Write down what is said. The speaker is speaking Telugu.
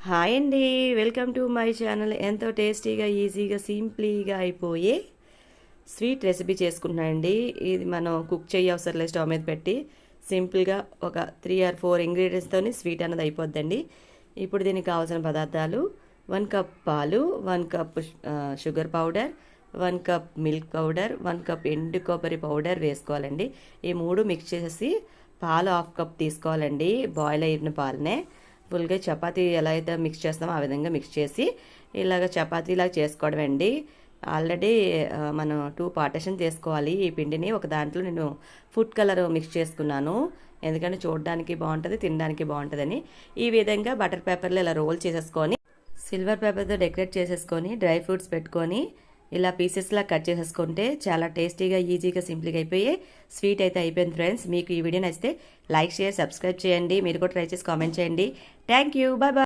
హాయ్ అండి, వెల్కమ్ టు మై ఛానల్. ఎంతో టేస్టీగా ఈజీగా సింప్లీగా అయిపోయే స్వీట్ రెసిపీ చేసుకుంటున్నానండి. ఇది మనం కుక్ చేయ అవసరం లేదు, స్టవ్ మీద పెట్టి సింపుల్గా ఒక 3 or 4 ఇంగ్రీడియంట్స్తో స్వీట్ అన్నది అయిపోద్దండి. ఇప్పుడు దీనికి కావాల్సిన పదార్థాలు: 1 కప్ పాలు, 1 cup sugar powder, 1 cup milk powder, 1 cup ఎండు కొబ్బరి పౌడర్ వేసుకోవాలండి. ఈ మూడు మిక్స్ చేసేసి పాలు 1/2 కప్ తీసుకోవాలండి. బాయిల్ అయిన పాలనే ఫుల్గా చపాతీ ఎలా అయితే మిక్స్ చేస్తామో ఆ విధంగా మిక్స్ చేసి ఇలాగ చపాతీలాగా చేసుకోవడం అండి. ఆల్రెడీ మనం 2 పార్టీషన్ చేసుకోవాలి ఈ పిండిని. ఒక దాంట్లో నేను ఫుడ్ కలర్ మిక్స్ చేసుకున్నాను, ఎందుకంటే చూడడానికి బాగుంటుంది, తినడానికి బాగుంటుందని. ఈ విధంగా బటర్ పేపర్లో ఇలా రోల్ చేసేసుకొని సిల్వర్ పేపర్తో డెకరేట్ చేసేసుకొని డ్రై ఫ్రూట్స్ పెట్టుకొని ఇలా పీసెస్లా కట్ చేసేసుకుంటే చాలా టేస్టీగా ఈజీగా సింపుల్గా అయిపోయి స్వీట్ అయితే అయిపోయింది ఫ్రెండ్స్. మీకు ఈ వీడియో నచ్చితే లైక్, షేర్, సబ్స్క్రైబ్ చేయండి. మీరు కూడా ట్రై చేసి కామెంట్ చేయండి. Thank you, bye bye.